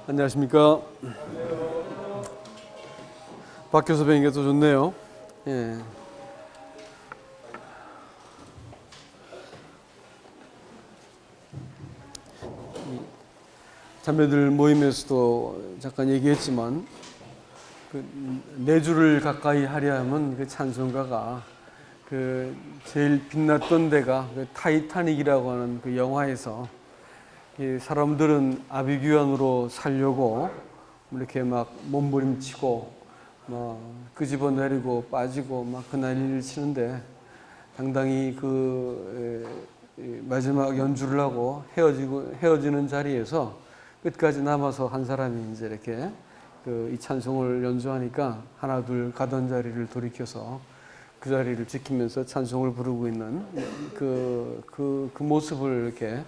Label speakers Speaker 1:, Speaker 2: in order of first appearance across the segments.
Speaker 1: 안녕하십니까. 밖에서 뵈는 게 더 좋네요. 예. 자매들 모임에서도 잠깐 얘기했지만 그 내주를 가까이 하려 하면 그 찬송가가 그 제일 빛났던 데가 그 타이타닉이라고 하는 그 영화에서 이 사람들은 아비규환으로 살려고 이렇게 막 몸부림치고 막 끄집어내리고 빠지고 막 그 난리를 치는데 상당히 그 마지막 연주를 하고 헤어지는 자리에서 끝까지 남아서 한 사람이 이제 이렇게 이 찬송을 연주하니까 하나 둘 가던 자리를 돌이켜서 그 자리를 지키면서 찬송을 부르고 있는 그 모습을 이렇게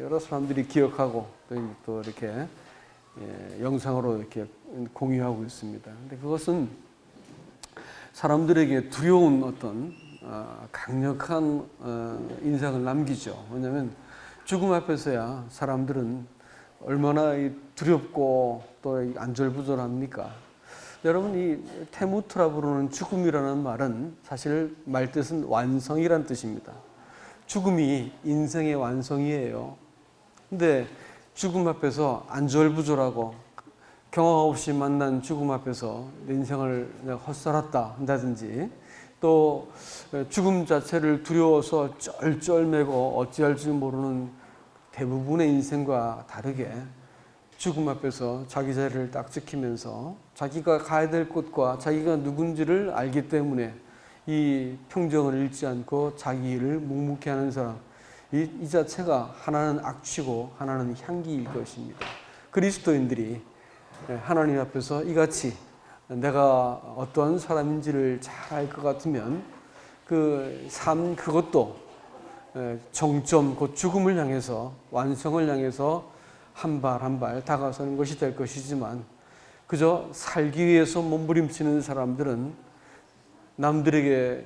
Speaker 1: 여러 사람들이 기억하고 또 이렇게 영상으로 이렇게 공유하고 있습니다. 근데 그것은 사람들에게 두려운 어떤 강력한 인상을 남기죠. 왜냐하면 죽음 앞에서야 사람들은 얼마나 두렵고 또 안절부절합니까? 여러분, 이 테무트라 부르는 죽음이라는 말은 사실 말뜻은 완성이란 뜻입니다. 죽음이 인생의 완성이에요. 근데 죽음 앞에서 안절부절하고 경험 없이 만난 죽음 앞에서 내 인생을 내가 헛살았다 한다든지 또 죽음 자체를 두려워서 쩔쩔매고 어찌할 줄 모르는 대부분의 인생과 다르게 죽음 앞에서 자기 자리를 딱 지키면서 자기가 가야 될 곳과 자기가 누군지를 알기 때문에 이 평정을 잃지 않고 자기 일을 묵묵히 하는 사람, 이 자체가 하나는 악취고 하나는 향기일 것입니다. 그리스도인들이 하나님 앞에서 이같이 내가 어떠한 사람인지를 잘 알 것 같으면 그 삶 그것도 정점, 곧 죽음을 향해서 완성을 향해서 한 발 한 발 다가서는 것이 될 것이지만 그저 살기 위해서 몸부림치는 사람들은 남들에게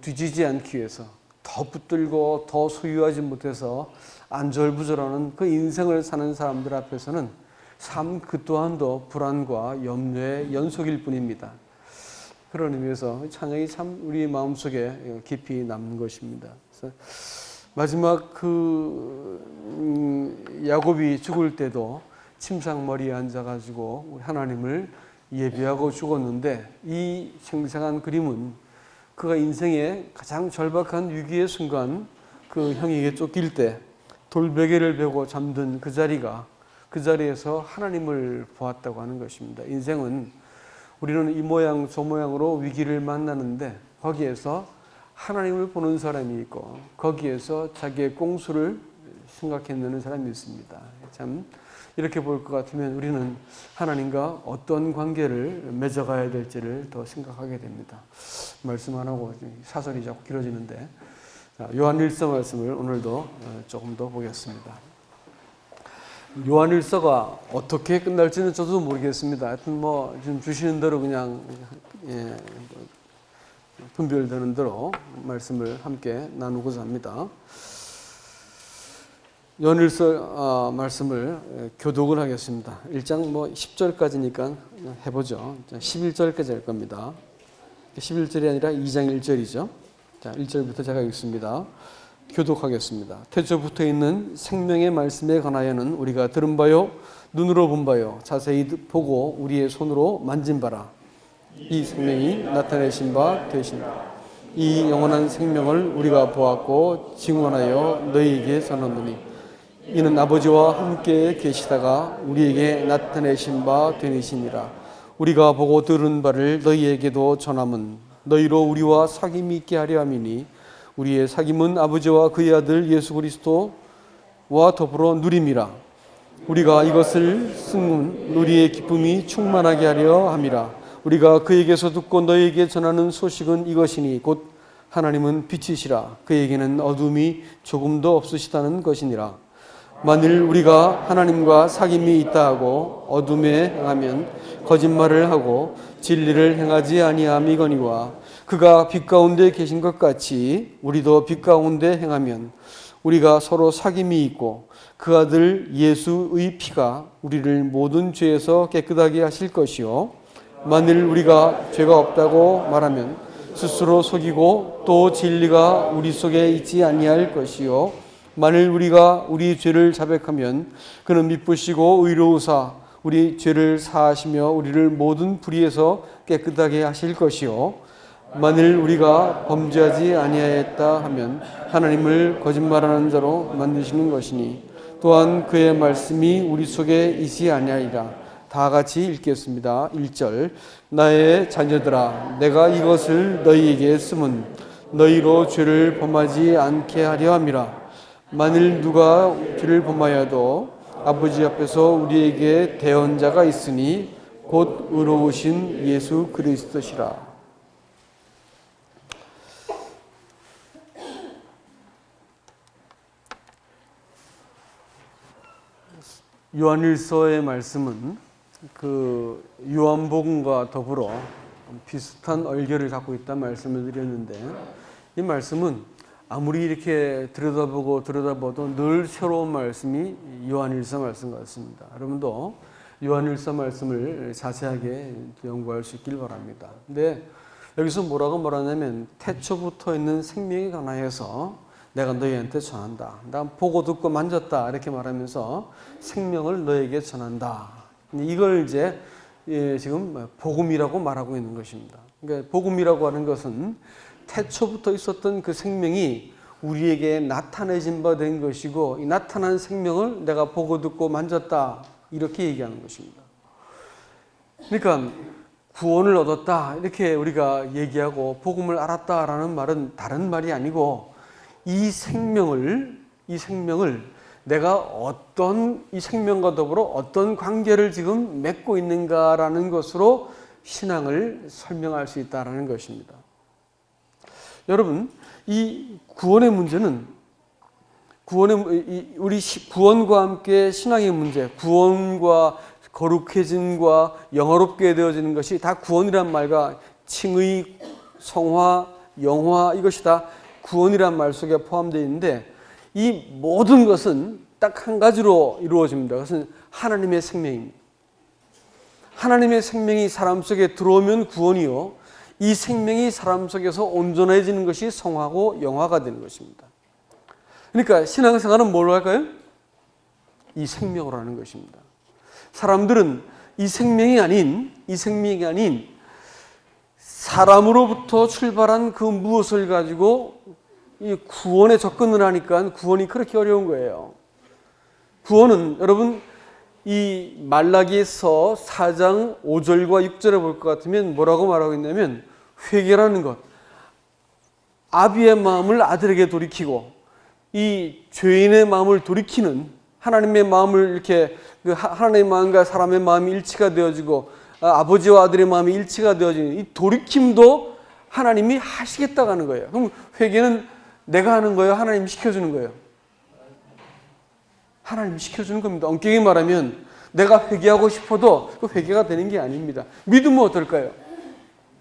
Speaker 1: 뒤지지 않기 위해서 더 붙들고 더 소유하지 못해서 안절부절하는 그 인생을 사는 사람들 앞에서는 삶 그 또한도 불안과 염려의 연속일 뿐입니다. 그런 의미에서 찬양이 참 우리 마음속에 깊이 남는 것입니다. 그래서 마지막 야곱이 죽을 때도 침상머리에 앉아가지고 하나님을 예배하고 죽었는데 이 생생한 그림은 그가 인생의 가장 절박한 위기의 순간 그 형에게 쫓길 때 돌베개를 베고 잠든 그 자리에서 하나님을 보았다고 하는 것입니다. 인생은 우리는 이 모양 저 모양으로 위기를 만나는데 거기에서 하나님을 보는 사람이 있고 거기에서 자기의 꽁수를 생각해내는 사람이 있습니다. 참 이렇게 볼 것 같으면 우리는 하나님과 어떤 관계를 맺어가야 될지를 더 생각하게 됩니다. 말씀 안 하고 사설이 자꾸 길어지는데 요한일서 말씀을 오늘도 조금 더 보겠습니다. 요한일서가 어떻게 끝날지는 저도 모르겠습니다. 하여튼 지금 주시는 대로 그냥 분별되는 대로 말씀을 함께 나누고자 합니다. 요한일서 말씀을 교독을 하겠습니다. 1장 10절까지니까 해보죠. 11절까지 할 겁니다. 11절이 아니라 2장 1절이죠. 자, 1절부터 제가 읽습니다. 교독하겠습니다. 태초부터 있는 생명의 말씀에 관하여는 우리가 들은 바요 눈으로 본 바요 자세히 보고 우리의 손으로 만진 바라. 이 생명이 나타내신 바 되신 바. 이 영원한 생명을 우리가 보았고 증언하여 너희에게 전하노니 이는 아버지와 함께 계시다가 우리에게 나타내신 바 되니시니라. 우리가 보고 들은 바를 너희에게도 전함은 너희로 우리와 사귐이 있게 하려 함이니 우리의 사귐은 아버지와 그의 아들 예수 그리스도와 더불어 누림이라. 우리가 이것을 승은 우리의 기쁨이 충만하게 하려 함이라. 우리가 그에게서 듣고 너희에게 전하는 소식은 이것이니 곧 하나님은 빛이시라. 그에게는 어둠이 조금도 없으시다는 것이니라. 만일 우리가 하나님과 사귐이 있다 하고 어둠에 행하면 거짓말을 하고 진리를 행하지 아니함이거니와 그가 빛 가운데 계신 것 같이 우리도 빛 가운데 행하면 우리가 서로 사귐이 있고 그 아들 예수의 피가 우리를 모든 죄에서 깨끗하게 하실 것이요 만일 우리가 죄가 없다고 말하면 스스로 속이고 또 진리가 우리 속에 있지 아니할 것이요 만일 우리가 우리 죄를 자백하면 그는 미쁘시고 의로우사 우리 죄를 사하시며 우리를 모든 불의에서 깨끗하게 하실 것이요 만일 우리가 범죄하지 아니하였다 하면 하나님을 거짓말하는 자로 만드시는 것이니 또한 그의 말씀이 우리 속에 있지 아니하리라. 다 같이 읽겠습니다. 1절 나의 자녀들아 내가 이것을 너희에게 쓰면 너희로 죄를 범하지 않게 하려 함이라. 만일 누가 죄를 범하여도 아버지 앞에서 우리에게 대언자가 있으니 곧 의로우신 예수 그리스도시라. 요한일서의 말씀은 그 요한복음과 더불어 비슷한 얼결을 갖고 있다는 말씀을 드렸는데 이 말씀은 아무리 이렇게 들여다봐도 늘 새로운 말씀이 요한일서 말씀 같습니다. 여러분도 요한일서 말씀을 자세하게 연구할 수 있길 바랍니다. 근데 여기서 뭐라고 말하냐면 태초부터 있는 생명에 관하여서 내가 너희한테 전한다. 난 보고 듣고 만졌다. 이렇게 말하면서 생명을 너에게 전한다. 이걸 이제 지금 복음이라고 말하고 있는 것입니다. 그러니까 복음이라고 하는 것은 태초부터 있었던 그 생명이 우리에게 나타내진 바 된 것이고 이 나타난 생명을 내가 보고 듣고 만졌다. 이렇게 얘기하는 것입니다. 그러니까 구원을 얻었다. 이렇게 우리가 얘기하고 복음을 알았다라는 말은 다른 말이 아니고 이 생명을 내가 이 생명과 더불어 어떤 관계를 지금 맺고 있는가라는 것으로 신앙을 설명할 수 있다라는 것입니다. 여러분, 이 구원의 문제는 우리 구원과 함께 신앙의 문제, 구원과 거룩해짐과 영화롭게 되어지는 것이 다 구원이란 말과 칭의, 성화, 영화 이것이 다 구원이란 말 속에 포함되어 있는데 이 모든 것은 딱 한 가지로 이루어집니다. 그것은 하나님의 생명입니다. 하나님의 생명이 사람 속에 들어오면 구원이요. 이 생명이 사람 속에서 온전해지는 것이 성화고 영화가 되는 것입니다. 그러니까 신앙생활은 뭘로 할까요? 이 생명으로 하는 것입니다. 사람들은 이 생명이 아닌 사람으로부터 출발한 그 무엇을 가지고 이 구원에 접근을 하니까 구원이 그렇게 어려운 거예요. 구원은 여러분 이 말라기서 4장 5절과 6절에 볼 것 같으면 뭐라고 말하고 있냐면 회개라는 것, 아비의 마음을 아들에게 돌이키고 이 죄인의 마음을 돌이키는 하나님의 마음을 이렇게 하나님의 마음과 사람의 마음이 일치가 되어지고 아버지와 아들의 마음이 일치가 되어지는 이 돌이킴도 하나님이 하시겠다고 하는 거예요. 그럼 회개는 내가 하는 거예요? 하나님이 시켜주는 거예요? 하나님이 시켜주는 겁니다. 엄격히 말하면 내가 회개하고 싶어도 그 회개가 되는 게 아닙니다. 믿으면 어떨까요?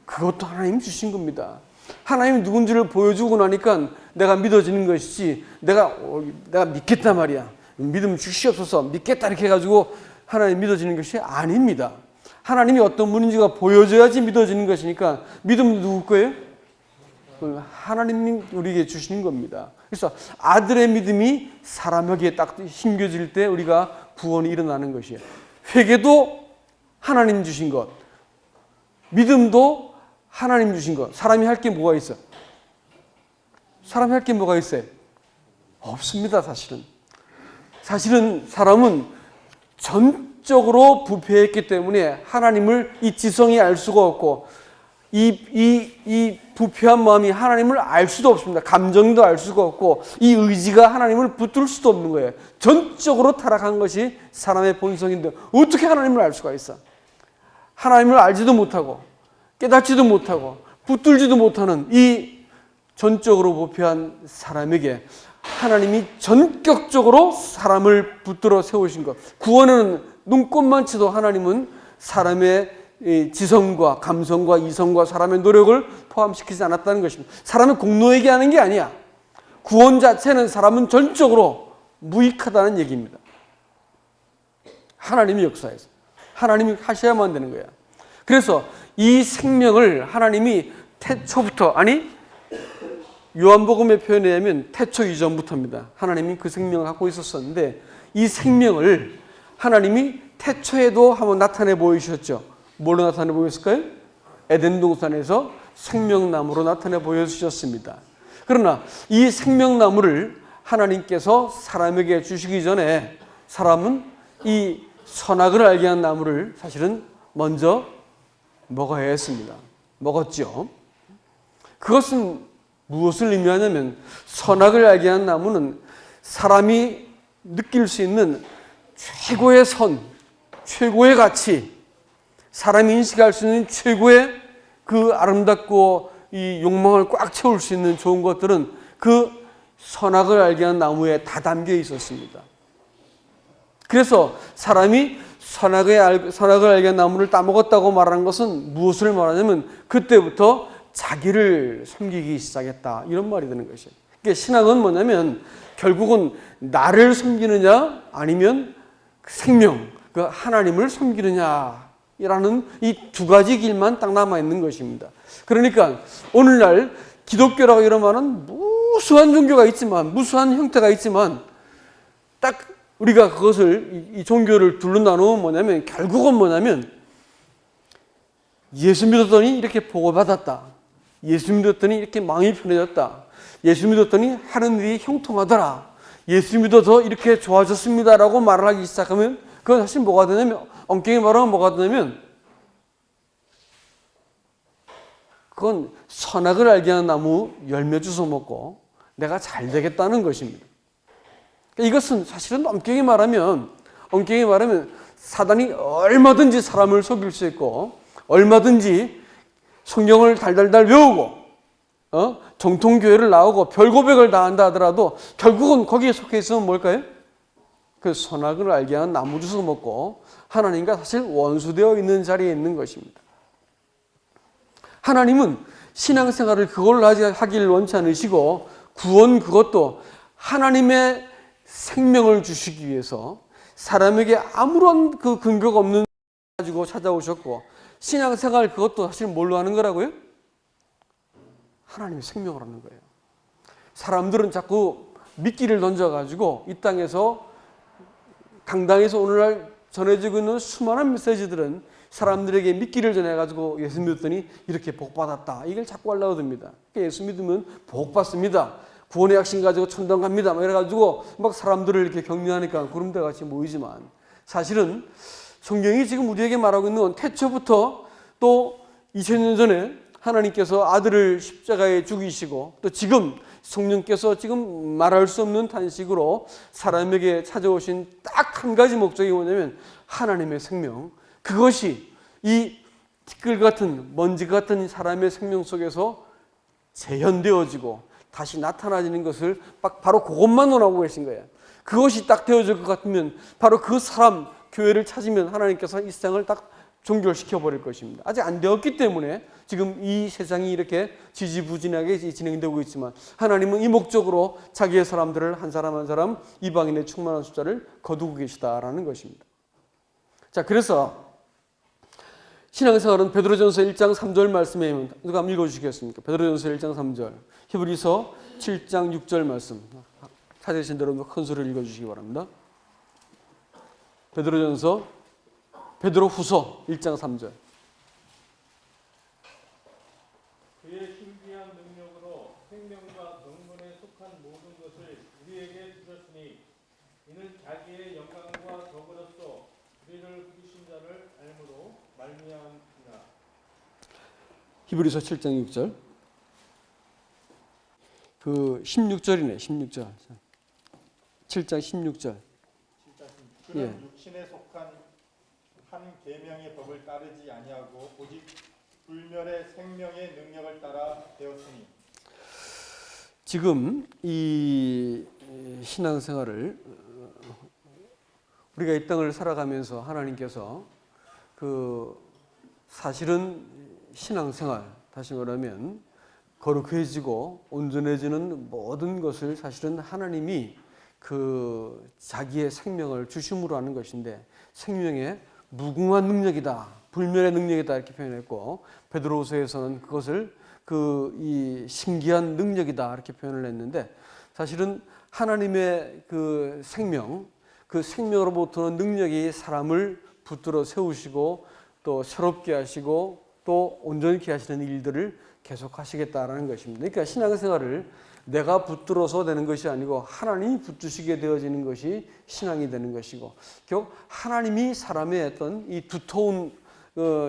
Speaker 1: 그것도 하나님이 주신 겁니다. 하나님이 누군지를 보여주고 나니까 내가 믿어지는 것이지 내가 믿겠단 말이야. 믿음 주시옵소서 믿겠다 이렇게 해가지고 하나님 믿어지는 것이 아닙니다. 하나님이 어떤 분인지가 보여져야지 믿어지는 것이니까 믿음은 누구 거예요? 하나님이 우리에게 주시는 겁니다. 그래서 아들의 믿음이 사람에게 딱 심겨질 때 우리가 구원이 일어나는 것이에요. 회개도 하나님 주신 것, 믿음도 하나님 주신 것. 사람이 할 게 뭐가 있어? 사람이 할 게 뭐가 있어요? 없습니다. 사실은 사람은 전적으로 부패했기 때문에 하나님을 이 지성이 알 수가 없고 이 부패한 마음이 하나님을 알 수도 없습니다. 감정도 알 수가 없고 이 의지가 하나님을 붙들 수도 없는 거예요. 전적으로 타락한 것이 사람의 본성인데 어떻게 하나님을 알 수가 있어? 하나님을 알지도 못하고 깨닫지도 못하고 붙들지도 못하는 이 전적으로 부패한 사람에게 하나님이 전격적으로 사람을 붙들어 세우신 것. 구원은 눈꼽만 치도 하나님은 사람의 지성과 감성과 이성과 사람의 노력을 포함시키지 않았다는 것입니다. 사람의 공로에게 하는 게 아니야. 구원 자체는 사람은 전적으로 무익하다는 얘기입니다. 하나님이 역사해서 하나님이 하셔야만 되는 거야. 그래서 이 생명을 하나님이 태초부터, 아니 요한복음의 표현에 의하면 태초 이전부터입니다. 하나님이 그 생명을 갖고 있었었는데 이 생명을 하나님이 태초에도 한번 나타내 보이셨죠. 뭘로 나타내 보였을까요? 에덴 동산에서 생명나무로 나타내 보여주셨습니다. 그러나 이 생명나무를 하나님께서 사람에게 주시기 전에 사람은 이 선악을 알게 한 나무를 사실은 먼저 먹어야 했습니다. 먹었죠. 그것은 무엇을 의미하냐면 선악을 알게 한 나무는 사람이 느낄 수 있는 최고의 선, 최고의 가치, 사람이 인식할 수 있는 최고의 그 아름답고 이 욕망을 꽉 채울 수 있는 좋은 것들은 그 선악을 알게 한 나무에 다 담겨 있었습니다. 그래서 사람이 선악을 알게 한 나무를 따먹었다고 말하는 것은 무엇을 말하냐면 그때부터 자기를 섬기기 시작했다, 이런 말이 되는 것이에요. 그러니까 신앙은 뭐냐면 결국은 나를 섬기느냐 아니면 생명, 그 하나님을 섬기느냐라는 이 두 가지 길만 딱 남아 있는 것입니다. 그러니까 오늘날 기독교라고 이러면은 무수한 종교가 있지만, 무수한 형태가 있지만 딱 우리가 그것을 이 종교를 둘로 나누면 뭐냐면 결국은 뭐냐면 예수 믿었더니 이렇게 복을 받았다, 예수 믿었더니 이렇게 마음이 편해졌다, 예수 믿었더니 하는 일이 형통하더라, 예수 믿어서 이렇게 좋아졌습니다라고 말을 하기 시작하면 그건 사실 뭐가 되냐면, 엄격히 말하면 뭐가 되냐면 그건 선악을 알게 하는 나무 열매 주워 먹고 내가 잘 되겠다는 것입니다. 이것은 사실은 엄격히 말하면 사단이 얼마든지 사람을 속일 수 있고 얼마든지 성경을 달달달 외우고 정통교회를 나오고 별고백을 다 한다 하더라도 결국은 거기에 속해 있으면 뭘까요? 그 선악을 알게 하는 나무 주워 먹고 하나님과 사실 원수되어 있는 자리에 있는 것입니다. 하나님은 신앙생활을 그걸로 하기를 원치 않으시고 구원 그것도 하나님의 생명을 주시기 위해서 사람에게 아무런 그 근거가 없는 가지고 찾아오셨고, 신앙생활 그것도 사실 뭘로 하는 거라고요? 하나님의 생명을 하는 거예요. 사람들은 자꾸 미끼를 던져가지고 이 땅에서 강당에서 오늘날 전해지고 있는 수많은 메시지들은 사람들에게 미끼를 전해가지고 예수 믿었더니 이렇게 복받았다, 이걸 자꾸 하려고 듭니다. 예수 믿으면 복받습니다, 구원의 약신 가지고 천당 갑니다, 막 이래가지고 막 사람들을 이렇게 격려하니까 구름대 같이 모이지만 사실은 성경이 지금 우리에게 말하고 있는 건 태초부터 또 2000년 전에 하나님께서 아들을 십자가에 죽이시고 또 지금 성령께서 지금 말할 수 없는 탄식으로 사람에게 찾아오신 딱 한 가지 목적이 뭐냐면 하나님의 생명, 그것이 이 티끌 같은 먼지 같은 사람의 생명 속에서 재현되어지고 다시 나타나지는 것을 바로 그것만 원하고 계신 거예요. 그것이 딱 되어질 것 같으면 바로 그 사람, 교회를 찾으면 하나님께서 이 세상을 딱 종결시켜 버릴 것입니다. 아직 안 되었기 때문에 지금 이 세상이 이렇게 지지부진하게 진행되고 있지만 하나님은 이 목적으로 자기의 사람들을 한 사람 한 사람 이방인의 충만한 숫자를 거두고 계시다라는 것입니다. 자, 그래서 신앙생활은 베드로전서 1장 3절 말씀에 누가 한번 읽어주시겠습니까? 베드로전서 1장 3절, 히브리서 7장 6절 말씀 찾으신 대로 큰 소리를 읽어주시기 바랍니다. 베드로후서 1장 3절.
Speaker 2: 그의 신비한 능력으로 생명과 영문에 속한 모든 것을 우리에게 주셨으니 이는 자기의 영광과 덕으로서 우리를 부르신 자를 알므로 말미암으나.
Speaker 1: 히브리서 7장 6절. 그 16절이네. 16절. 7장 16절.
Speaker 3: 그는
Speaker 1: 예.
Speaker 3: 육신에 속한 한 계명의 법을 따르지 아니하고 오직 불멸의 생명의 능력을 따라 되었으니.
Speaker 1: 지금 이 신앙생활을 우리가 이 땅을 살아가면서 하나님께서 그 사실은 신앙생활, 다시 말하면 거룩해지고 온전해지는 모든 것을 사실은 하나님이 그 자기의 생명을 주심으로 하는 것인데 생명의 무궁한 능력이다, 불멸의 능력이다 이렇게 표현했고 베드로후서에서는 그것을 이 신기한 능력이다 이렇게 표현을 했는데 사실은 하나님의 그 생명, 그 생명으로부터는 능력이 사람을 붙들어 세우시고 또 새롭게 하시고 또 온전케 하시는 일들을 계속 하시겠다라는 것입니다. 그러니까 신앙생활을 내가 붙들어서 되는 것이 아니고 하나님이 붙드시게 되어지는 것이 신앙이 되는 것이고 결국 하나님이 사람의 어떤 이 두터운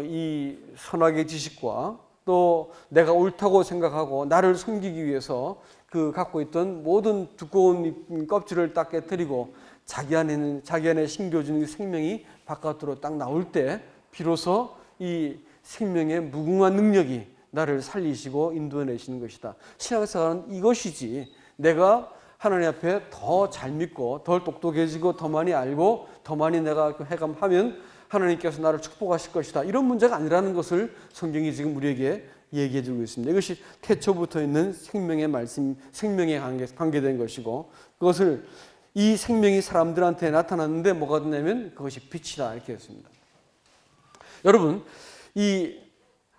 Speaker 1: 이 선악의 지식과 또 내가 옳다고 생각하고 나를 섬기기 위해서 그 갖고 있던 모든 두꺼운 껍질을 딱 깨뜨리고 자기 안에 심겨진 생명이 바깥으로 딱 나올 때 비로소 이 생명의 무궁한 능력이 나를 살리시고 인도해내시는 것이다. 신앙생활은 이것이지 내가 하나님 앞에 더 잘 믿고 더 똑똑해지고 더 많이 알고 더 많이 내가 해감하면 하나님께서 나를 축복하실 것이다. 이런 문제가 아니라는 것을 성경이 지금 우리에게 얘기해 주고 있습니다. 이것이 태초부터 있는 생명의 말씀, 생명에 관계된 것이고 그것을 이 생명이 사람들한테 나타났는데 뭐가 됐냐면 그것이 빛이다 이렇게 했습니다. 여러분 이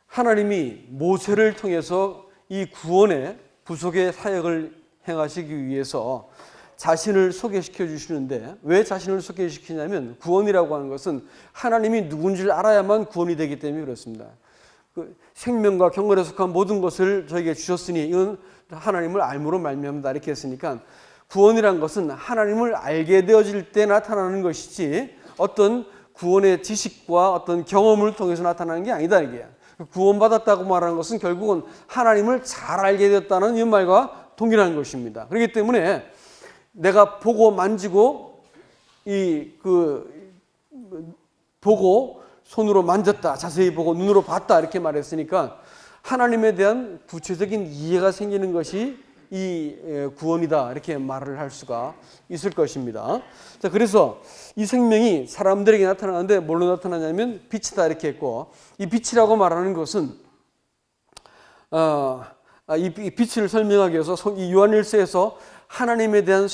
Speaker 1: 하나님이 모세를 통해서 이 구원의 부속의 사역을 행하시기 위해서 자신을 소개시켜 주시는데 왜 자신을 소개시키냐면 구원이라고 하는 것은 하나님이 누군지를 알아야만 구원이 되기 때문에 그렇습니다. 그 생명과 경건에 속한 모든 것을 저에게 주셨으니 이건 하나님을 알므로 말미암다 이렇게 했으니까 구원이란 것은 하나님을 알게 되어질 때 나타나는 것이지 어떤 구원의 지식과 어떤 경험을 통해서 나타나는 게 아니다 이게. 구원받았다고 말하는 것은 결국은 하나님을 잘 알게 되었다는 이 말과 동일한 것입니다. 그렇기 때문에 내가 보고 만지고 보고 손으로 만졌다, 자세히 보고 눈으로 봤다 이렇게 말했으니까 하나님에 대한 구체적인 이해가 생기는 것이 이 구원이다 이렇게 말을 할 수가 있을 것입니다. 자, 그래서 이 생명이 사람들에게 나타나는데 뭘로 나타나냐면 빛이다 이렇게 했고 이 빛이라고 말하는 것은 이 빛을 설명하기 위해서 이 요한일서에서 하나님에 대한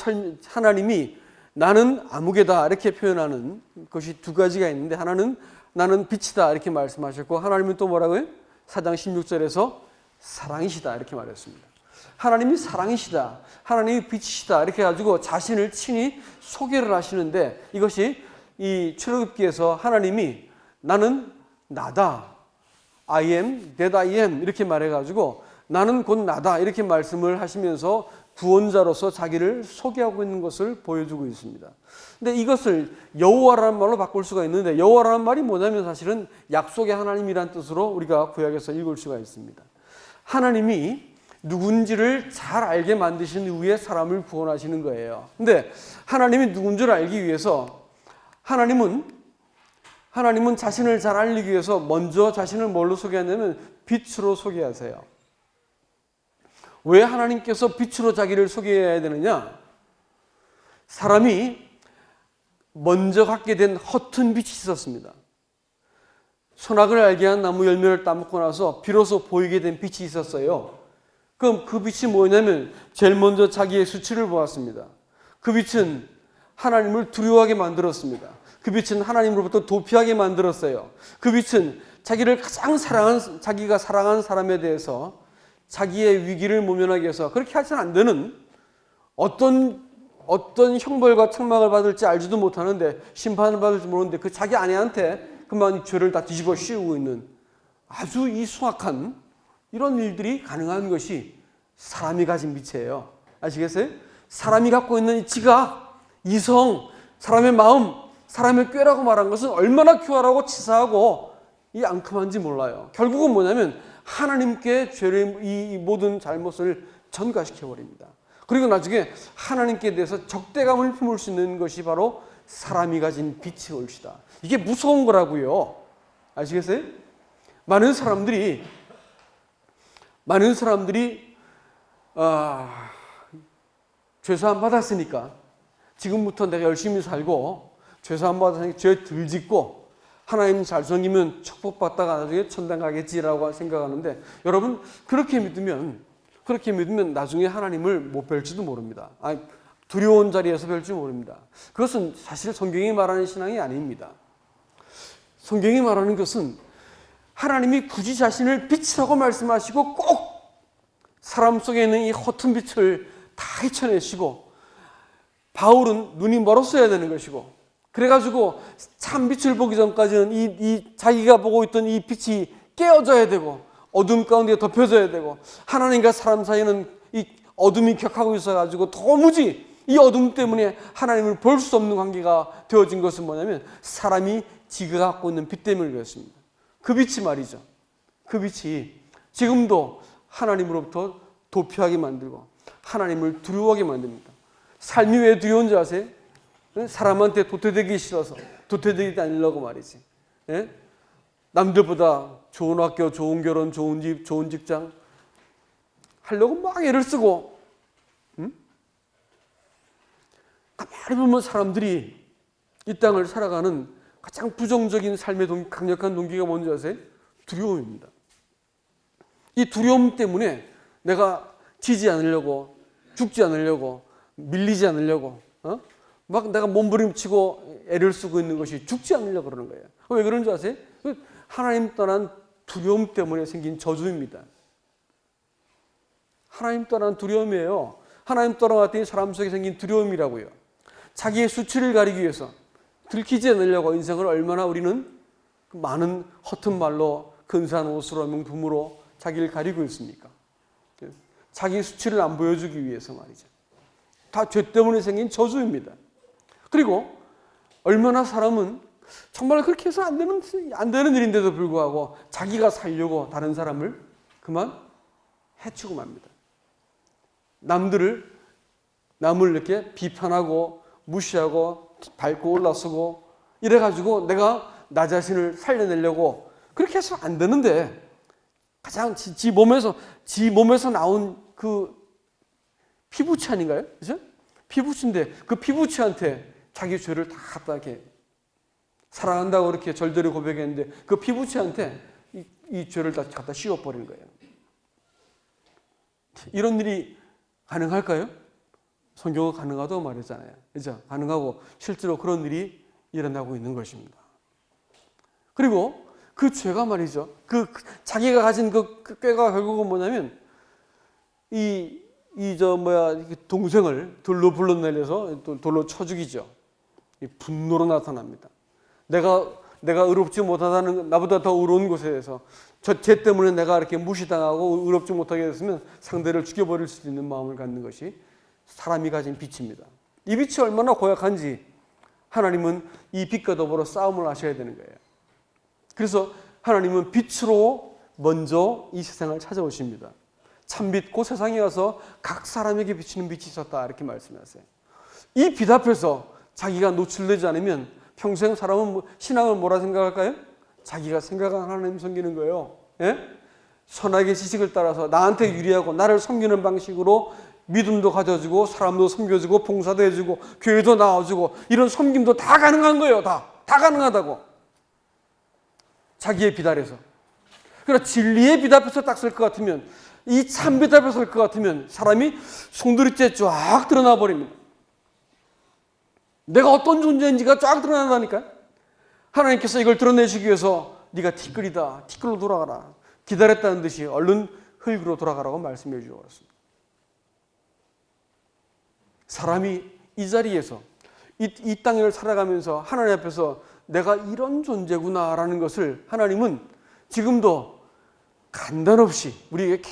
Speaker 1: 하나님이 나는 아무개다 이렇게 표현하는 것이 두 가지가 있는데 하나는 나는 빛이다 이렇게 말씀하셨고 하나님은 또 뭐라고요? 4장 16절에서 사랑이시다 이렇게 말했습니다. 하나님이 사랑이시다, 하나님이 빛이시다 이렇게 해가지고 자신을 친히 소개를 하시는데 이것이 이 출애굽기에서 하나님이 나는 나다, I am that I am 이렇게 말해가지고 나는 곧 나다 이렇게 말씀을 하시면서 구원자로서 자기를 소개하고 있는 것을 보여주고 있습니다. 근데 이것을 여호와라는 말로 바꿀 수가 있는데 여호와라는 말이 뭐냐면 사실은 약속의 하나님이란 뜻으로 우리가 구약에서 읽을 수가 있습니다. 하나님이 누군지를 잘 알게 만드신 이후에 사람을 구원하시는 거예요. 근데 하나님이 누군지를 알기 위해서 하나님은 자신을 잘 알리기 위해서 먼저 자신을 뭘로 소개하냐면 빛으로 소개하세요. 왜 하나님께서 빛으로 자기를 소개해야 되느냐? 사람이 먼저 갖게 된 허튼 빛이 있었습니다. 선악을 알게 한 나무 열매를 따먹고 나서 비로소 보이게 된 빛이 있었어요. 그럼 그 빛이 뭐냐면 제일 먼저 자기의 수치를 보았습니다. 그 빛은 하나님을 두려워하게 만들었습니다. 그 빛은 하나님으로부터 도피하게 만들었어요. 그 빛은 자기를 가장 자기가 사랑하는 사람에 대해서 자기의 위기를 모면하기 위해서 그렇게 하시는 안 되는 어떤 형벌과 책망을 받을지 알지도 못하는데 심판을 받을지 모르는데 그 자기 아내한테 그만 죄를 다 뒤집어 씌우고 있는 아주 이 수악한 이런 일들이 가능한 것이 사람이 가진 빛이에요. 아시겠어요? 사람이 갖고 있는 이 지각, 이성, 사람의 마음, 사람의 꾀라고 말한 것은 얼마나 교활하고 치사하고 이 앙큼한지 몰라요. 결국은 뭐냐면 하나님께 죄를 이 모든 잘못을 전가시켜 버립니다. 그리고 나중에 하나님께 대해서 적대감을 품을 수 있는 것이 바로 사람이 가진 빛의 올시다. 이게 무서운 거라고요. 아시겠어요? 많은 사람들이 죄사함 받았으니까 지금부터 내가 열심히 살고 죄사함 받았으니까 죄 덜 짓고 하나님 잘 섬기면 축복받다가 나중에 천당 가겠지라고 생각하는데 여러분 그렇게 믿으면 그렇게 믿으면 나중에 하나님을 못 뵐지도 모릅니다. 아니, 두려운 자리에서 뵐지 모릅니다. 그것은 사실 성경이 말하는 신앙이 아닙니다. 성경이 말하는 것은 하나님이 굳이 자신을 빛이라고 말씀하시고 꼭 사람 속에 있는 이 허튼 빛을 다 헤쳐내시고, 바울은 눈이 멀었어야 되는 것이고, 그래가지고 참 빛을 보기 전까지는 이 자기가 보고 있던 이 빛이 깨어져야 되고 어둠 가운데 덮여져야 되고, 하나님과 사람 사이에는 이 어둠이 격하고 있어가지고 도무지 이 어둠 때문에 하나님을 볼 수 없는 관계가 되어진 것은 뭐냐면 사람이 지가 갖고 있는 빛 때문에 그렇습니다. 그 빛이 말이죠. 그 빛이 지금도 하나님으로부터 도피하게 만들고 하나님을 두려워하게 만듭니다. 삶이 왜 두려운지 아세요? 사람한테 도태되기 싫어서, 도태되지 않으려고 말이지. 예? 남들보다 좋은 학교, 좋은 결혼, 좋은 집, 좋은 직장 하려고 막 애를 쓰고, 가만히 보면 사람들이 이 땅을 살아가는 가장 부정적인 삶의 강력한 동기가 뭔지 아세요? 두려움입니다. 이 두려움 때문에 내가 지지 않으려고, 죽지 않으려고, 밀리지 않으려고, 막 내가 몸부림치고 애를 쓰고 있는 것이 죽지 않으려고 그러는 거예요. 왜 그런지 아세요? 하나님 떠난 두려움 때문에 생긴 저주입니다. 하나님 떠난 두려움이에요. 하나님 떠나갔더니 사람 속에 생긴 두려움이라고요. 자기의 수치를 가리기 위해서, 들키지 않으려고 인생을 얼마나 우리는 많은 허튼 말로, 근사한 옷으로, 명품으로 자기를 가리고 있습니까? 자기 수치를 안 보여주기 위해서 말이죠. 다 죄 때문에 생긴 저주입니다. 그리고 얼마나 사람은 정말 그렇게 해서 안 되는 일인데도 불구하고 자기가 살려고 다른 사람을 그만 해치고 맙니다. 남을 이렇게 비판하고 무시하고 밟고 올라서고 이래가지고 내가 나 자신을 살려내려고 그렇게 해서 안 되는데, 가장 지 몸에서 나온 그 피부치 아닌가요? 그죠? 피부치인데 그 피부치한테 자기 죄를 다 갖다 이렇게 사랑한다고 이렇게 절대로 고백했는데 그 피부치한테 이 죄를 다 갖다 씌워버리는 거예요. 이런 일이 가능할까요? 성경은 가능하다고 말했잖아요. 그죠? 가능하고 실제로 그런 일이 일어나고 있는 것입니다. 그리고 그 죄가 말이죠. 자기가 가진 그 꾀가 결국은 뭐냐면 동생을 돌로 불러내려서 돌로 쳐 죽이죠. 분노로 나타납니다. 내가 의롭지 못하다는, 나보다 더 의로운 곳에서 죄 때문에 내가 이렇게 무시당하고 의롭지 못하게 됐으면 상대를 죽여버릴 수 있는 마음을 갖는 것이 사람이 가진 빛입니다. 이 빛이 얼마나 고약한지 하나님은 이 빛과 더불어 싸움을 하셔야 되는 거예요. 그래서 하나님은 빛으로 먼저 이 세상을 찾아오십니다. 참빛, 그 세상에 와서 각 사람에게 비치는 빛이 있었다, 이렇게 말씀하세요. 이 빛 앞에서 자기가 노출되지 않으면 평생 사람은 신앙을 뭐라 생각할까요? 자기가 생각한 하나님 섬기는 거예요. 예? 선악의 지식을 따라서 나한테 유리하고 나를 섬기는 방식으로 믿음도 가져주고 사람도 섬겨주고 봉사도 해주고 교회도 나와주고 이런 섬김도 다 가능한 거예요. 다 가능하다고. 자기의 빛 아래서. 그러나 진리의 빛 앞에서 딱 설 것 같으면, 이 참 빛 앞에 설 것 같으면 사람이 송두리째 쫙 드러나 버립니다. 내가 어떤 존재인지가 쫙 드러난다니까. 하나님께서 이걸 드러내시기 위해서 네가 티끌이다, 티끌로 돌아가라, 기다렸다는 듯이 얼른 흙으로 돌아가라고 말씀해 주셨습니다. 사람이 이 자리에서 이 땅을 살아가면서 하나님 앞에서 내가 이런 존재구나라는 것을 하나님은 지금도 간단없이 우리에게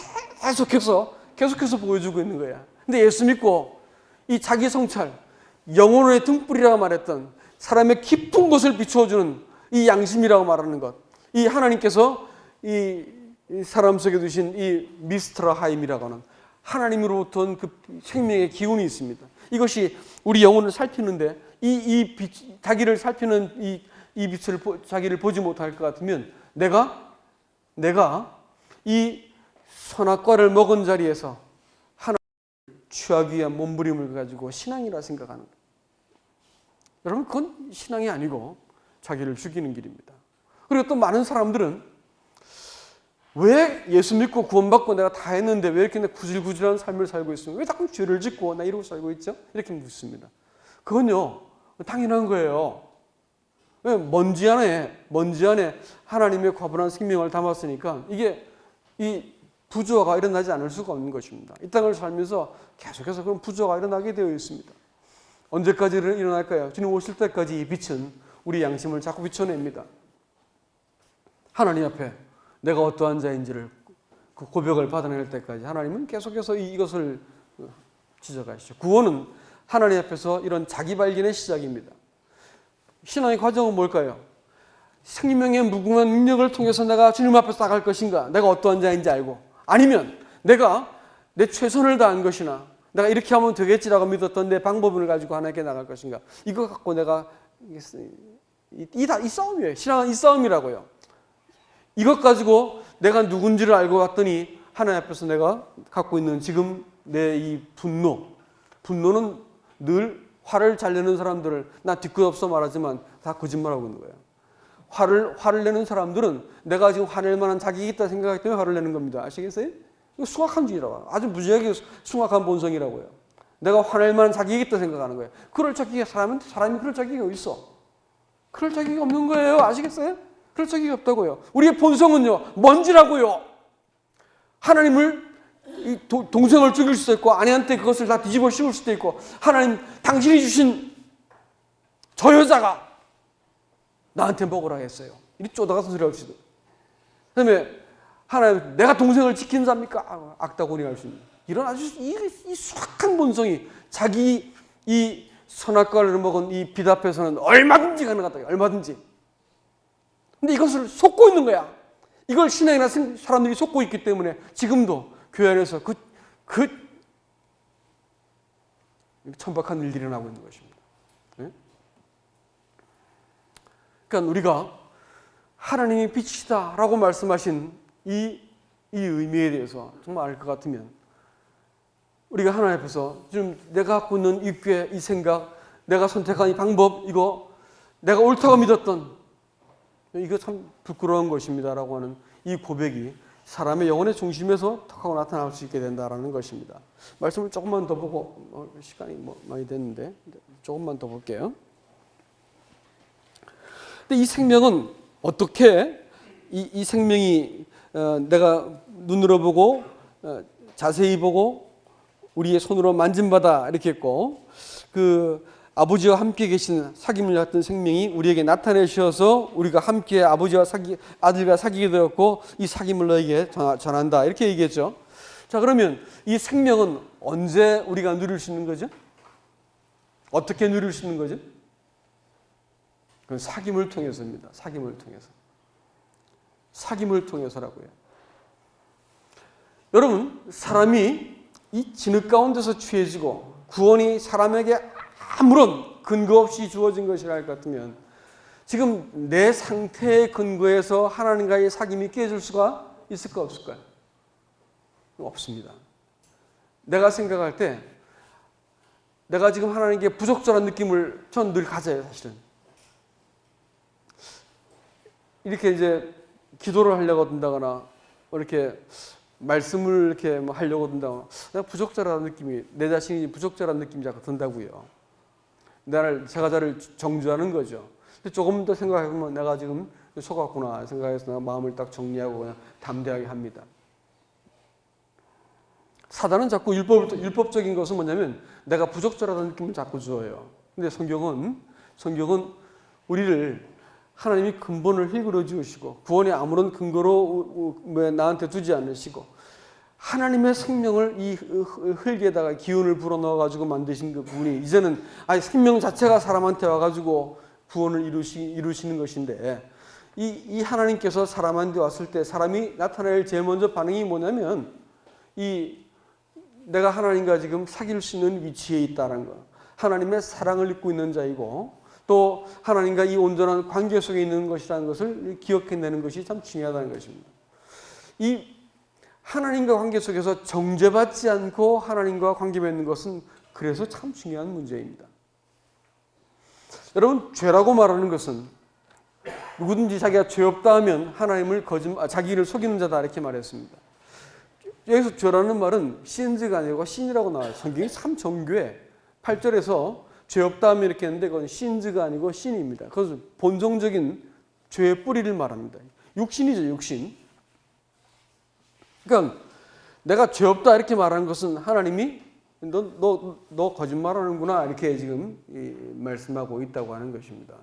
Speaker 1: 계속해서 보여주고 있는 거야. 근데 예수 믿고 이 자기 성찰, 영혼의 등불이라고 말했던 사람의 깊은 곳을 비추어주는 이 양심이라고 말하는 것, 이 하나님께서 이 사람 속에 두신 이 미스트라 하임이라고 하는 하나님으로부터 온 그 생명의 기운이 있습니다. 이것이 우리 영혼을 살피는데 이 빛, 자기를 살피는 이 빛을 자기를 보지 못할 것 같으면 내가 이 선악과를 먹은 자리에서 하나님을 취하기 위한 몸부림을 가지고 신앙이라 생각하는 거예요. 여러분, 그건 신앙이 아니고 자기를 죽이는 길입니다. 그리고 또 많은 사람들은 왜 예수 믿고 구원받고 내가 다 했는데 왜 이렇게 구질구질한 삶을 살고 있습니까? 왜 자꾸 죄를 짓고 나 이러고 살고 있죠? 이렇게 묻습니다. 그건요, 당연한 거예요. 먼지 안에 하나님의 과분한 생명을 담았으니까 이게 이 부조화가 일어나지 않을 수가 없는 것입니다. 이 땅을 살면서 계속해서 그런 부조화가 일어나게 되어 있습니다. 언제까지 일어날까요? 주님 오실 때까지 이 빛은 우리 양심을 자꾸 비춰냅니다. 하나님 앞에 내가 어떠한 자인지를 그 고백을 받아낼 때까지 하나님은 계속해서 이것을 지적하시죠. 구원은 하나님 앞에서 이런 자기 발견의 시작입니다. 신앙의 과정은 뭘까요? 생명의 무궁한 능력을 통해서 내가 주님 앞에서 나갈 것인가? 내가 어떠한 자인지 알고, 아니면 내가 내 최선을 다한 것이나 내가 이렇게 하면 되겠지라고 믿었던 내 방법을 가지고 하나님께 나갈 것인가? 이거 갖고 내가 이 싸움이에요. 신앙은 이 싸움이라고요. 이것 가지고 내가 누군지를 알고 봤더니 하나님 앞에서 내가 갖고 있는 지금 내 이 분노는 늘 화를 잘 내는 사람들을 나 뒤끝없어 말하지만 다 거짓말하고 있는 거예요. 화를 내는 사람들은 내가 지금 화낼 만한 자격이 있다 생각하기 때문에 화를 내는 겁니다. 아시겠어요? 이거 숭악한 주의라고. 아주 무지하게 숭악한 본성이라고요. 내가 화낼 만한 자격이 있다 생각하는 거예요. 그럴 자격이 사람이 그럴 자격이 어디 있어? 그럴 자격이 없는 거예요. 아시겠어요? 그럴 자격이 없다고요. 우리의 본성은요, 먼지라고요. 하나님을 동생을 죽일 수도 있고 아내한테 그것을 다 뒤집어 씌울 수도 있고, 하나님 당신이 주신 저 여자가 나한테 먹으라 했어요. 이 쪼다같은 소리 없이도. 그 다음에 하나님 내가 동생을 지키는 자입니까? 악다구니 할 수 있는 이런 아주 이 수악한 본성이 자기 이 선악과를 먹은 이 빛 앞에서는 얼마든지 가능하다. 얼마든지. 근데 이것을 속고 있는 거야. 이걸 신앙이나 사람들이 속고 있기 때문에 지금도 교회 안에서 그 천박한 일들이 일어나고 있는 것입니다. 네? 그러니까 우리가 하나님이 빛이다라고 말씀하신 이 의미에 대해서 정말 알 것 같으면 우리가 하나님 앞에서 지금 내가 갖고 있는 이 꾀, 이 생각, 내가 선택한 이 방법, 이거 내가 옳다고 믿었던 이거 참 부끄러운 것입니다라고 하는 이 고백이 사람의 영혼의 중심에서 턱하고 나타날 수 있게 된다라는 것입니다. 말씀을 조금만 더 보고 시간이 많이 됐는데 조금만 더 볼게요. 근데 이 생명은 어떻게 이 생명이 내가 눈으로 보고 자세히 보고 우리의 손으로 만짐받아 이렇게 했고, 그 아버지와 함께 계신 사귐을 갖던 생명이 우리에게 나타내셔서 우리가 함께 아버지와 아들과 사귀게 되었고 이 사귐을 너에게 전한다 이렇게 얘기했죠. 자, 그러면 이 생명은 언제 우리가 누릴 수 있는 거죠? 어떻게 누릴 수 있는 거죠? 그건 사귐을 통해서입니다. 사귐을 통해서라고요. 여러분, 사람이 이 진흙 가운데서 취해지고 구원이 사람에게 아무런 근거 없이 주어진 것이라 할 것 같으면 지금 내 상태의 근거에서 하나님과의 사귐이 깨질 수가 있을까 없을까요? 없습니다. 내가 생각할 때 내가 지금 하나님께 부적절한 느낌을 전 늘 가져요. 사실은 이렇게 이제 기도를 하려고 든다거나 이렇게 말씀을 이렇게 하려고 든다거나 내가 부적절한 느낌이, 내 자신이 부적절한 느낌이 자꾸 든다고요. 제가 나를 정죄하는 거죠. 조금 더 생각해보면 내가 지금 속았구나 생각해서 내가 마음을 딱 정리하고 그냥 담대하게 합니다. 사단은 자꾸 율법적인 것은 뭐냐면 내가 부적절하다는 느낌을 자꾸 줘요. 근데 성경은 우리를 하나님이 근본을 흙으로 지으시고 구원의 아무런 근거로 나한테 두지 않으시고 하나님의 생명을 이 흙에다가 기운을 불어넣어가지고 만드신 그 분이 이제는 생명 자체가 사람한테 와가지고 구원을 이루시는 것인데 이 하나님께서 사람한테 왔을 때 사람이 나타낼 제일 먼저 반응이 뭐냐면 내가 하나님과 지금 사귈 수 있는 위치에 있다는 거, 하나님의 사랑을 입고 있는 자이고 또 하나님과 이 온전한 관계 속에 있는 것이라는 것을 기억해내는 것이 참 중요하다는 것입니다. 이 하나님과 관계 속에서 정죄받지 않고 하나님과 관계 맺는 것은 그래서 참 중요한 문제입니다. 여러분, 죄라고 말하는 것은 누구든지 자기가 죄 없다 하면 하나님을 자기를 속이는 자다 이렇게 말했습니다. 여기서 죄라는 말은 신즈가 아니고 신이라고 나와요. 성경이 참 정교해. 8절에서 죄 없다 하면 이렇게 했는데 그건 신즈가 아니고 신입니다. 그래서 본성적인 죄의 뿌리를 말합니다. 육신이죠, 육신. 그러니까 내가 죄 없다 이렇게 말하는 것은 하나님이 너 거짓말하는구나 이렇게 지금 말씀하고 있다고 하는 것입니다.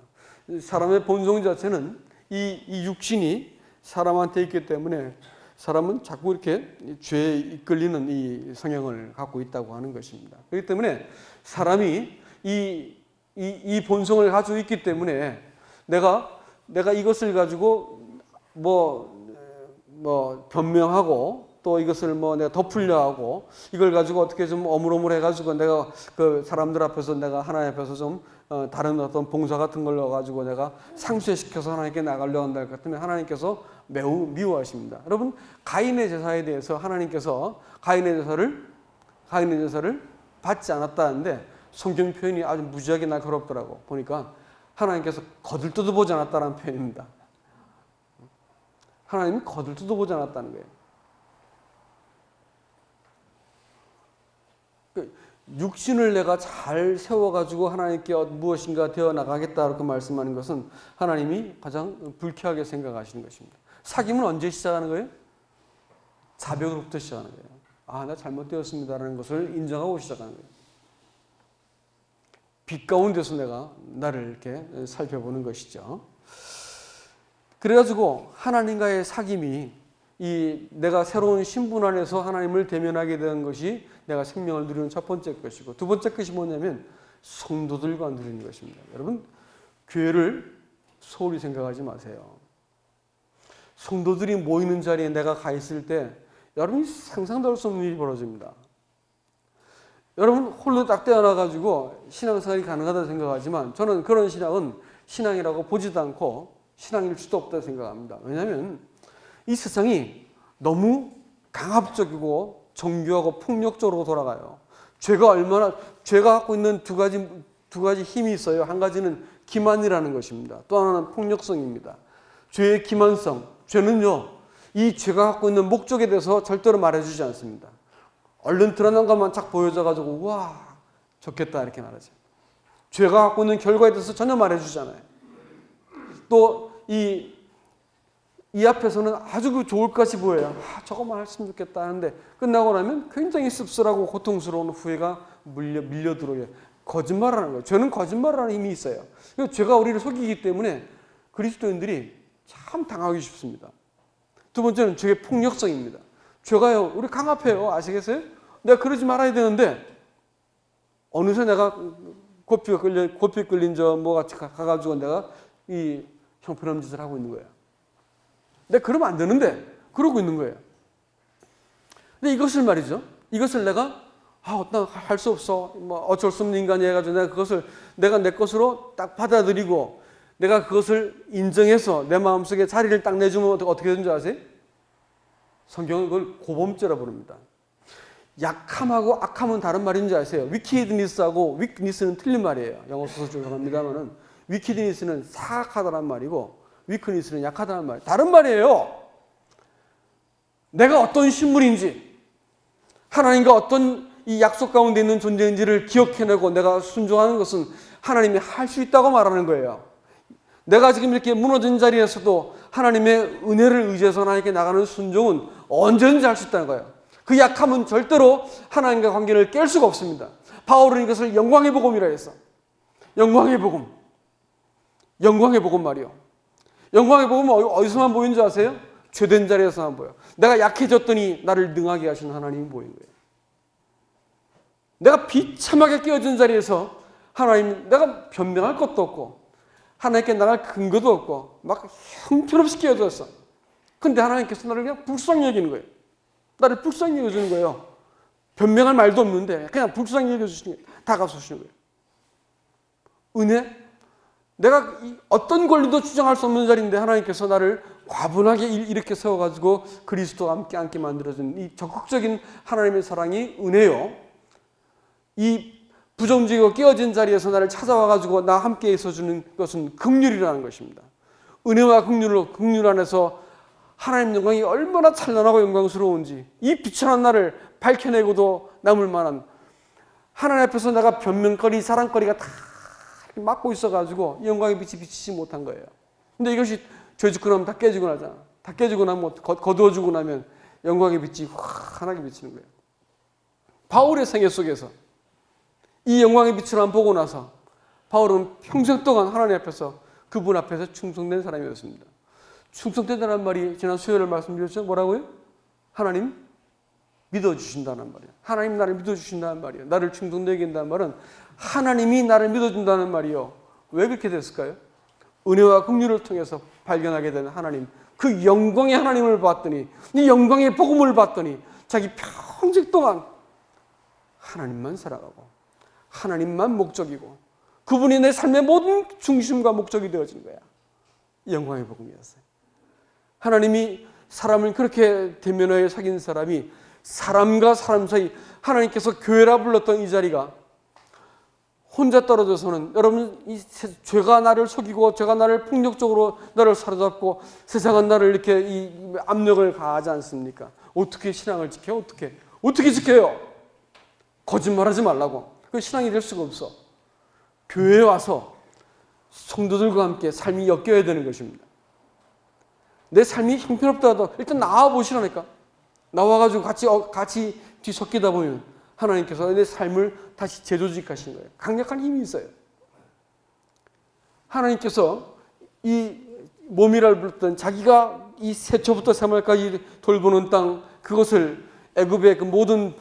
Speaker 1: 사람의 본성 자체는 이 육신이 사람한테 있기 때문에 사람은 자꾸 이렇게 죄에 이끌리는 이 성향을 갖고 있다고 하는 것입니다. 그렇기 때문에 사람이 이 본성을 가지고 있기 때문에 내가 이것을 가지고 뭐 변명하고 또 이것을 내가 덮으려 하고 이걸 가지고 어떻게 좀 어물어물 해가지고 내가 그 사람들 앞에서 내가 하나님 앞에서 좀 다른 어떤 봉사 같은 걸 넣어가지고 내가 상쇄시켜서 하나님께 나가려고 한다 할 것 같으면 하나님께서 매우 미워하십니다. 여러분, 가인의 제사에 대해서 하나님께서 가인의 제사를 받지 않았다는데 성경 표현이 아주 무지하게 날카롭더라고. 보니까 하나님께서 거들떠도 보지 않았다는 표현입니다. 하나님이 거들떠도 보지 않았다는 거예요. 육신을 내가 잘 세워가지고 하나님께 무엇인가 되어 나가겠다 이렇게 말씀하는 것은 하나님이 가장 불쾌하게 생각하시는 것입니다. 사귐은 언제 시작하는 거예요? 자벽으로부터 시작하는 거예요. 아, 나 잘못되었습니다라는 것을 인정하고 시작하는 거예요. 빛 가운데서 내가 나를 이렇게 살펴보는 것이죠. 그래가지고 하나님과의 사귐이 내가 새로운 신분 안에서 하나님을 대면하게 된 것이 내가 생명을 누리는 첫 번째 것이고, 두 번째 것이 뭐냐면 성도들과 누리는 것입니다. 여러분, 교회를 소홀히 생각하지 마세요. 성도들이 모이는 자리에 내가 가 있을 때 여러분이 상상도 할 수 없는 일이 벌어집니다. 여러분 홀로 딱 떼어놔가지고 신앙생활이 가능하다고 생각하지만 저는 그런 신앙은 신앙이라고 보지도 않고 신앙일 수도 없다고 생각합니다. 왜냐하면 이 세상이 너무 강압적이고 정교하고 폭력적으로 돌아가요. 죄가 갖고 있는 두 가지 힘이 있어요. 한 가지는 기만이라는 것입니다. 또 하나는 폭력성입니다. 죄의 기만성. 죄는요, 이 죄가 갖고 있는 목적에 대해서 절대로 말해주지 않습니다. 얼른 드러난 것만 쫙 보여져가지고 우와 좋겠다 이렇게 말하죠. 죄가 갖고 있는 결과에 대해서 전혀 말해주잖아요. 또 이 앞에서는 아주 좋을 것이 보여요. 저것만 했으면 좋겠다 하는데 끝나고 나면 굉장히 씁쓸하고 고통스러운 후회가 밀려 들어요. 거짓말하는 거예요. 죄는 거짓말하는 힘이 있어요. 죄가 우리를 속이기 때문에 그리스도인들이 참 당하기 쉽습니다. 두 번째는 죄의 폭력성입니다. 죄가요, 우리 강압해요. 아시겠어요? 내가 그러지 말아야 되는데 어느새 내가 고삐 끌린 저 뭐 같이 가가지고 내가 이 형편없는 짓을 하고 있는 거예요. 내가 그러면 안 되는데 그러고 있는 거예요. 근데 이것을 말이죠. 이것을 내가 나 할 수 없어. 뭐 어쩔 수 없는 인간이 해가지고 내가 내 것으로 딱 받아들이고 내가 그것을 인정해서 내 마음속에 자리를 딱 내주면 어떻게 되는 줄 아세요? 성경은 그걸 고범죄라 부릅니다. 약함하고 악함은 다른 말인 줄 아세요? 위키드니스하고 위크니스는 틀린 말이에요. 영어 소설 중에 합니다만은 위키드니스는 사악하다는 말이고 위크니스는 약하다는 말. 다른 말이에요. 내가 어떤 신분인지 하나님과 어떤 이 약속 가운데 있는 존재인지를 기억해내고 내가 순종하는 것은 하나님이 할 수 있다고 말하는 거예요. 내가 지금 이렇게 무너진 자리에서도 하나님의 은혜를 의지해서 하나님께 나가는 순종은 언제든지 할 수 있다는 거예요. 그 약함은 절대로 하나님과 관계를 깰 수가 없습니다. 바울은 이것을 영광의 복음이라 했어. 영광의 복음. 영광의 복음 말이요. 영광의 복음은 어디서만 보이는 줄 아세요? 죄된 자리에서만 보여. 내가 약해졌더니 나를 능하게 하시는 하나님이 보인 거예요. 내가 비참하게 깨어진 자리에서 하나님, 내가 변명할 것도 없고 하나님께 나갈 근거도 없고 막 형편없이 깨어졌어. 근데 하나님께서 나를 그냥 불쌍히 여기는 거예요. 나를 불쌍히 여겨주는 거예요. 변명할 말도 없는데 그냥 불쌍히 여겨주시는 거예요. 다가서시는 거예요. 은혜? 내가 어떤 권리도 주장할 수 없는 자리인데 하나님께서 나를 과분하게 이렇게 세워가지고 그리스도와 함께 앉게 만들어준 이 적극적인 하나님의 사랑이 은혜요. 이 부정적이고 깨어진 자리에서 나를 찾아와가지고 나 함께 있어주는 것은 긍휼이라는 것입니다. 은혜와 긍휼 안에서 하나님 영광이 얼마나 찬란하고 영광스러운지, 이 비천한 나를 밝혀내고도 남을 만한, 하나님 앞에서 내가 변명거리, 자랑거리가 다 막고 있어가지고 영광의 빛이 비치지 못한 거예요. 근데 이것이 죄 짓고 나면 다 깨지고 나잖아. 다 깨지고 나면, 거두어주고 나면 영광의 빛이 환하게 비치는 거예요. 바울의 생애 속에서 이 영광의 빛을 안 보고 나서 바울은 평생 동안 하나님 앞에서, 그분 앞에서 충성된 사람이었습니다. 충성된다는 말이 지난 수요일에 말씀드렸죠. 뭐라고요? 하나님 믿어주신다는 말이에요. 하나님 나를 믿어주신다는 말이에요. 나를 충성되게 한다는 말은 하나님이 나를 믿어준다는 말이요. 왜 그렇게 됐을까요? 은혜와 긍휼을 통해서 발견하게 된 하나님, 그 영광의 하나님을 봤더니, 이 영광의 복음을 봤더니 자기 평생 동안 하나님만 살아가고 하나님만 목적이고 그분이 내 삶의 모든 중심과 목적이 되어진 거야. 영광의 복음이었어요. 하나님이 사람을 그렇게 대면하여 사귄 사람이, 사람과 사람 사이, 하나님께서 교회라 불렀던 이 자리가 혼자 떨어져서는, 여러분, 이 죄가 나를 속이고 죄가 나를 폭력적으로 나를 사로잡고 세상은 나를 이렇게 이 압력을 가하지 않습니까? 어떻게 신앙을 지켜요? 어떻게 지켜요? 거짓말하지 말라고. 그 신앙이 될 수가 없어. 교회에 와서 성도들과 함께 삶이 엮여야 되는 것입니다. 내 삶이 형편없더라도 일단 나와보시라니까. 나와가지고 같이 뒤섞이다 보면 하나님께서 내 삶을 다시 재조직하신 거예요. 강력한 힘이 있어요. 하나님께서 이 몸이라 불렀던 자기가 이 세초부터 세말까지 돌보는 땅, 그것을 애굽의 그 모든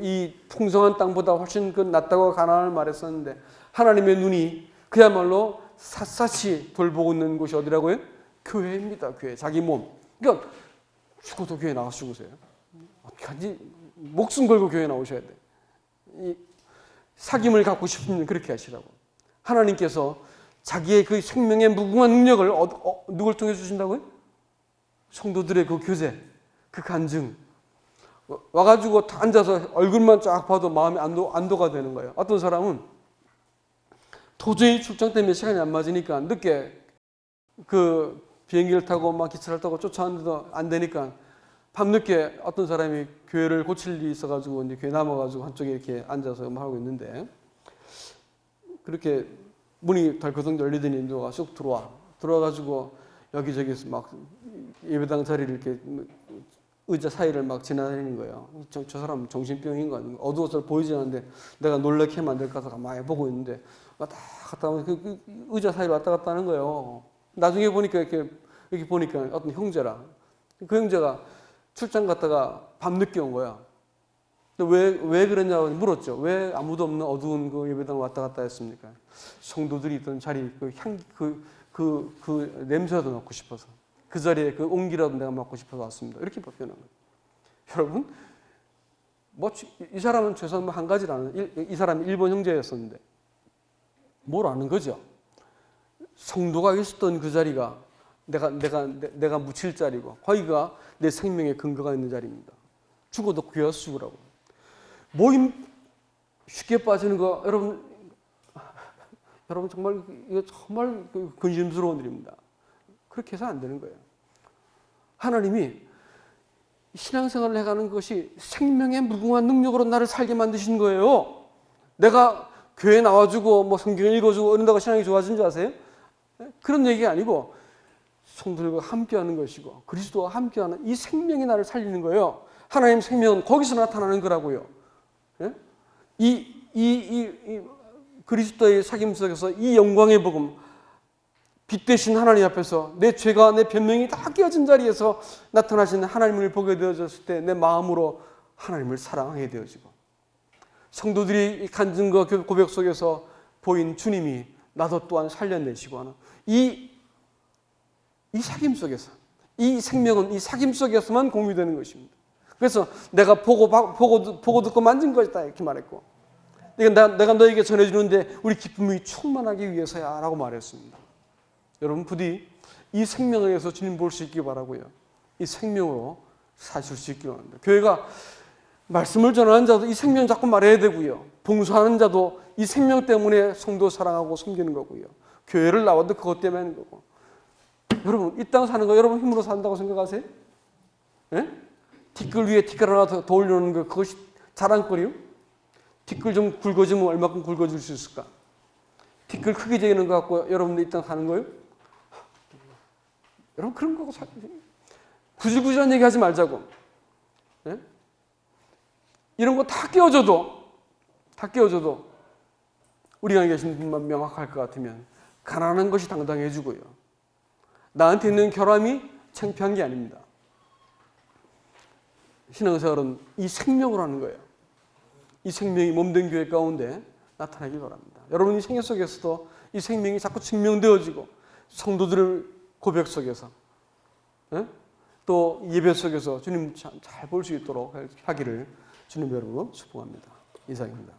Speaker 1: 이 풍성한 땅보다 훨씬 그 낫다고 가나안을 말했었는데, 하나님의 눈이 그야말로 샅샅이 돌보고 있는 곳이 어디라고요? 교회입니다. 교회. 자기 몸. 그러니까 죽어도 교회 나가서 죽으세요. 어떻게든지 목숨 걸고 교회 나오셔야 돼. 이 사귐을 갖고 싶으면 그렇게 하시라고. 하나님께서 자기의 그 생명의 무궁한 능력을 누굴 통해 주신다고요? 성도들의 그 교제, 그 간증. 와가지고 앉아서 얼굴만 쫙 봐도 마음이 안도가 되는 거예요. 어떤 사람은 도저히 출장 때문에 시간이 안 맞으니까 늦게 그 비행기를 타고 막 기차를 타고 쫓아왔는데도 안 되니까 밤늦게 어떤 사람이 교회를 고칠 일이 있어가지고 이제 교회 남아가지고 한쪽에 이렇게 앉아서 하고 있는데, 그렇게 문이 덜커덩 열리더니 누가 쑥 들어와가지고 여기저기서 막 예배당 자리를 이렇게 의자 사이를 막 지나다니는 거예요. 저 사람 정신병인 거 아닌가? 어두워서 보이지 않는데 내가 놀래게 만들까 해서 가만히 보고 있는데 왔다 갔다 하면 그 의자 사이로 왔다 갔다 하는 거예요. 나중에 보니까 이렇게 보니까 어떤 형제라. 그 형제가 출장 갔다가 밤늦게 온 거야. 왜 그랬냐고 물었죠. 왜 아무도 없는 어두운 그 예배당 왔다 갔다 했습니까? 성도들이 있던 자리 그 냄새라도 맡고 싶어서, 그 자리에 그 온기라도 내가 맡고 싶어서 왔습니다. 이렇게 표현한 거예요. 여러분, 이 사람은 최소한 한 가지를 아는, 이 사람이 일본 형제였었는데 뭘 아는 거죠? 성도가 있었던 그 자리가 내가 묻힐 자리고, 거기가 내 생명의 근거가 있는 자리입니다. 죽어도 귀와 죽으라고. 모임 쉽게 빠지는 거, 여러분 정말 이거 정말 근심스러운 일입니다. 그렇게 해서 안 되는 거예요. 하나님이 신앙생활을 해가는 것이 생명의 무궁한 능력으로 나를 살게 만드신 거예요. 내가 교회 나와주고 뭐 성경을 읽어주고 이런다고 신앙이 좋아지는 줄 아세요? 그런 얘기가 아니고 성도들과 함께하는 것이고 그리스도와 함께하는 이 생명이 나를 살리는 거예요. 하나님 생명은 거기서 나타나는 거라고요. 이 그리스도의 사귐 속에서 이 영광의 복음, 빛 대신 하나님 앞에서 내 죄가 내 변명이 다 깨어진 자리에서 나타나신 하나님을 보게 되어졌을 때 내 마음으로 하나님을 사랑하게 되어지고, 성도들이 간증과 고백 속에서 보인 주님이 나도 또한 살려내시고 하는 이 사귐 속에서, 이 생명은 이 사귐 속에서만 공유되는 것입니다. 그래서 내가 보고 듣고 만진 것이다 이렇게 말했고, 내가 너에게 전해주는데 우리 기쁨이 충만하기 위해서야 라고 말했습니다. 여러분 부디 이 생명에서 주님 볼 수 있기 바라고요. 이 생명으로 사실 수 있기 바랍니다. 교회가 말씀을 전하는 자도 이 생명 자꾸 말해야 되고요. 봉사하는 자도 이 생명 때문에 성도 사랑하고 섬기는 거고요. 교회를 나와도 그것 때문에 하는 거고. 여러분 이 땅 사는 거 여러분 힘으로 산다고 생각하세요? 예? 티끌 위에 티끌 하나 더 올려놓는 거 그것이 자랑거리요? 티끌 좀 굵어지면 얼마큼 굵어질 수 있을까? 티끌 크게 재는 거 갖고 여러분들 이 땅 사는 거예요? 여러분 그런 거 구질구질한 얘기 하지 말자고. 예? 이런 거 다 끼워줘도 우리 안에 계신 분만 명확할 것 같으면 가난한 것이 당당해지고요. 나한테 있는 결함이 창피한 게 아닙니다. 신앙생활은 이 생명으로 하는 거예요. 이 생명이 몸된 교회 가운데 나타나기 바랍니다. 여러분이 생애 속에서도 이 생명이 자꾸 증명되어지고 성도들의 고백 속에서 또 예배 속에서 주님 잘 볼 수 있도록 하기를 주님 여러분 축복합니다. 이상입니다.